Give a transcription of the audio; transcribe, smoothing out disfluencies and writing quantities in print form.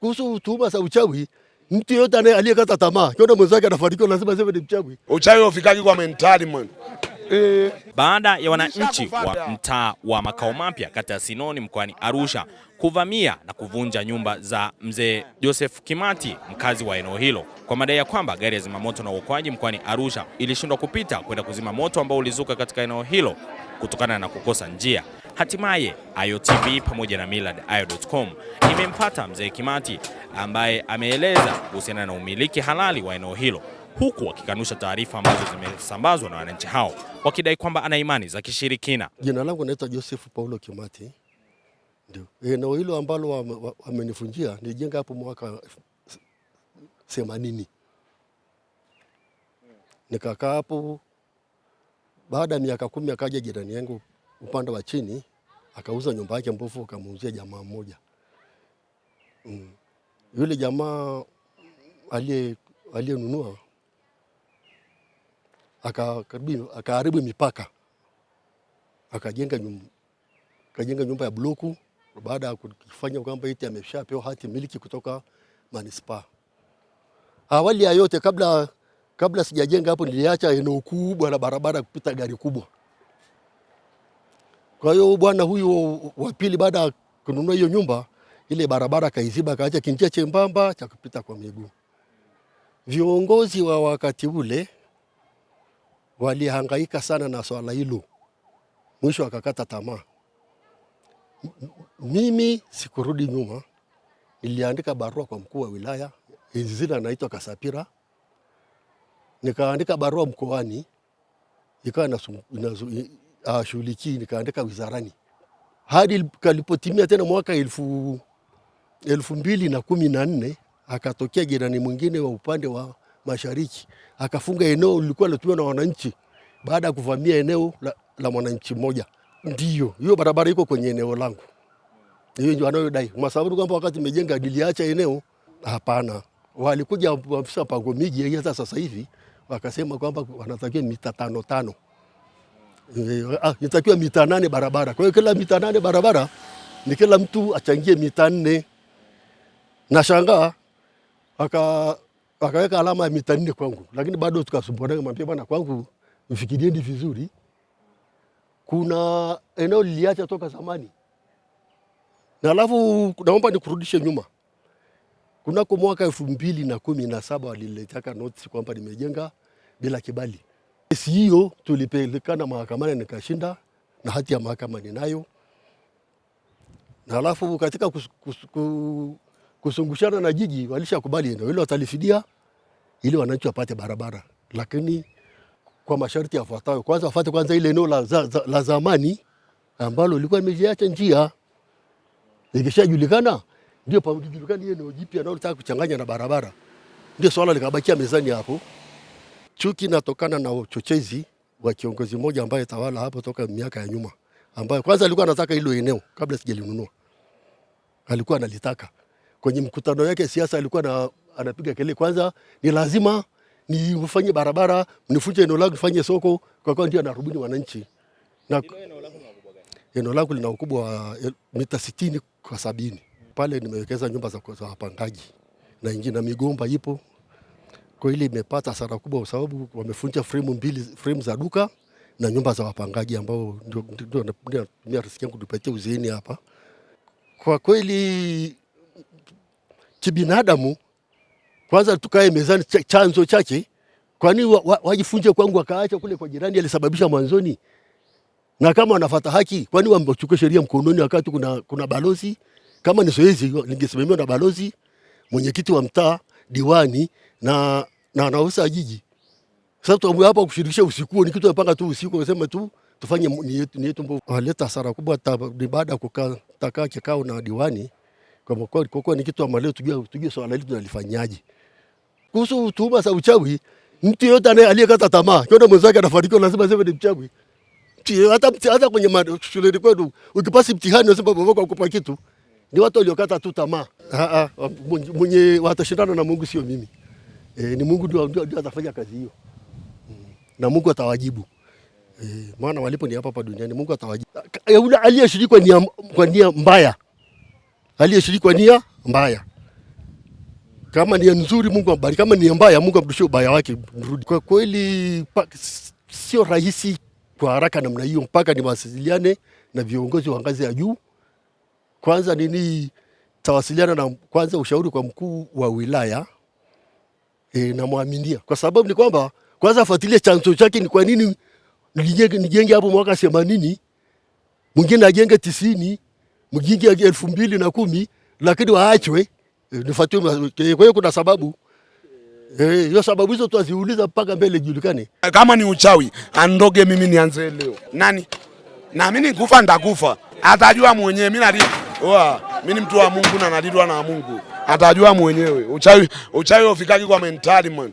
Kuhusu tuhuma za uchawi, mtu yote aliyekata tamaa kiona mwenzake anafanikiwa lazima sema ni mchawi. Uchawi ufikaki kwa mentali mwana. Baada ya wananchi wa mtaa wa Makao Mapya kata ya Sinoni mkoani Arusha kuvamia na kuvunja nyumba za mzee Joseph Kimati, mkazi wa eneo hilo, kwa madai ya kwamba gari ya zimamoto na uokoaji mkoani Arusha ilishindwa kupita kwenda kuzima moto ambao ulizuka katika eneo hilo kutokana na kukosa njia. Hatimaye AyoTV pamoja na millardayo.com imempata mzee Kimati ambaye ameeleza kuhusiana na umiliki halali wa eneo hilo, huku wakikanusha taarifa ambazo zimesambazwa na wananchi hao wakidai kwamba ana imani za kishirikina. Jina langu naitwa Joseph Paulo Kimati. Ndio. Eneo hilo ambalo wamenifunjia nijenga hapo mwaka 80. Nikakaa hapo, baada ya miaka 10 akaja jirani yangu upande wa chini akauza nyumba yake mbovu akamuuzia jamaa mmoja. Yule jamaa aliyenunua akaharibu mipaka, akajenga nyumba ya bloku baada ya kufanya kwamba eti ameshapewa hati miliki kutoka manispaa. Awali ya yote kabla sijajenga hapo niliacha eneo kubwa la barabara kupita gari kubwa. Kwa hiyo bwana huyu wa pili baada ya kununua hiyo nyumba, ile barabara kaiziba, akaacha kinjia chembamba cha kupita kwa miguu. Viongozi wa wakati ule walihangaika sana na swala hilo, mwisho akakata tamaa. Mimi sikurudi nyuma, niliandika barua kwa mkuu wa wilaya, zile anaitwa Kasapira. Nikaandika barua mkoani, ikawa shughulikia, nikaandika wizarani. Hadi kalipotimia tena mwaka 2014 akatokea jirani mwingine wa upande wa mashariki, akafunga eneo lilikuwa linatumiwa na wananchi baada ya kuvamia eneo la mwananchi mmoja. Ndio, hiyo barabara iko kwenye eneo langu. Hiyo ndio anayodai. Kwa sababu kwamba wakati nimejenga niliacha eneo, hapana. Walikuja afisa pango miji hata sasa hivi wakasema kwamba wanatakiwa mita 5. Inatakiwa mita 8 barabara. Kwa hiyo kila mita 8 barabara ni kila mtu achangie mita 4. Nashangaa akaweka alama ya mita 4 kwangu. Lakini bado tukasumbuana, mwambie bwana kwangu mfikirieni vizuri. Kuna eneo liliacha toka zamani. Na alafu naomba nikurudishe nyuma. Kunako mwaka 2017 waliletaka notice kwamba nimejenga bila kibali. Kesi hiyo tulipelekana mahakamani nikashinda na hati ya mahakama ninayo. Na alafu katika kusungushana na jiji walishakubali eneo hilo watalifidia ili wananchi wapate barabara. Lakini kwa masharti yafuatayo, kwanza wafuate kwanza ile eneo la zamani ambalo lilikuwa limejiacha njia. Ikishajulikana ndio pajulikana eneo jipya nalo litaka kuchanganya na barabara. Ndio swala likabakia mezani hapo. Chuki inatokana na uchochezi wa kiongozi mmoja ambaye tawala hapo toka miaka ya nyuma, ambaye kwanza alikuwa anataka hilo eneo kabla sijalinunua. Alikuwa analitaka. Kwenye mkutano yake siasa alikuwa anapiga kelele, kwanza ni lazima nifanye barabara, nifunje eneo langu nifanye soko, kwa kuwa ndio anarubuni wananchi. Na eneo langu lina ukubwa wa mita 60 kwa 70. Pale nimewekeza nyumba za wapangaji na ingine migomba ipo. Kwa ile imepata hasara kubwa kwa sababu wamefunja frame za duka na nyumba za wapangaji ambao ndio risiki yangu tupatie uzeeni hapa. Kwa kweli kibinadamu, kwanza tukae mezani chanzo chake. Kwani wajifunje kwangu wakaacha kule kwa jirani alisababisha mwanzoni? Na kama wanafuata haki, kwani wamechukua sheria mkononi wakati kuna balozi? Kama ni zoezi lingesimamiwa na balozi, mwenyekiti wa mtaa, diwani na anausa jiji. Sasa tuamue hapa kushirikisha usiku, ni kitu yapanga tu usiku wasema tu tufanye ni yetu mbovu. Waleta hasara kubwa baada ya kukaa kikao na diwani kwa kuwa ni kitu ambacho tujue swala hili tunalifanyaje. Kuhusu tuhuma za uchawi, mtu yote aliyekata tamaa kiona mwenzake anafanikiwa lazima sema ni mchawi. Hata kwenye shule kwetu ukipasi mtihani unasema babako akupa kitu. Ni watu waliokata tu tamaa. Mwenye watashindana na Mungu sio mimi. Ni Mungu ndio atafanya kazi hiyo. Na Mungu atawajibu. Maana walipo ni hapa duniani, Mungu atawajibu. Yule aliyeshiriki kwa nia mbaya. Aliyeshiriki kwa nia mbaya Kama ni nzuri Mungu ambariki, kama ni mbaya Mungu amrudishie ubaya wake mrudi. Kwa kweli sio rahisi kwa haraka namna hiyo, mpaka niwasiliane na viongozi wa ngazi ya juu. Kwanza tawasiliana na kwanza ushauri kwa mkuu wa wilaya na muaminia, kwa sababu ni kwamba kwanza afuatilie chanzo chake, ni kwa nini nijenge hapo mwaka 80, mwingine ajenge 90, mwingine 2010, lakini waachwe nifuatiwe. Kwa hiyo kuna sababu hiyo, sababu hizo tuaziuliza mpaka mbele julikane. Kama ni uchawi andoge, mimi nianze leo nani, na mimi nikufa ndakufa, atajua mwenyewe. Mimi ni mtu wa Mungu na nalindwa na Mungu, atajua mwenyewe. Uchawi ufikaki kwa mentali man.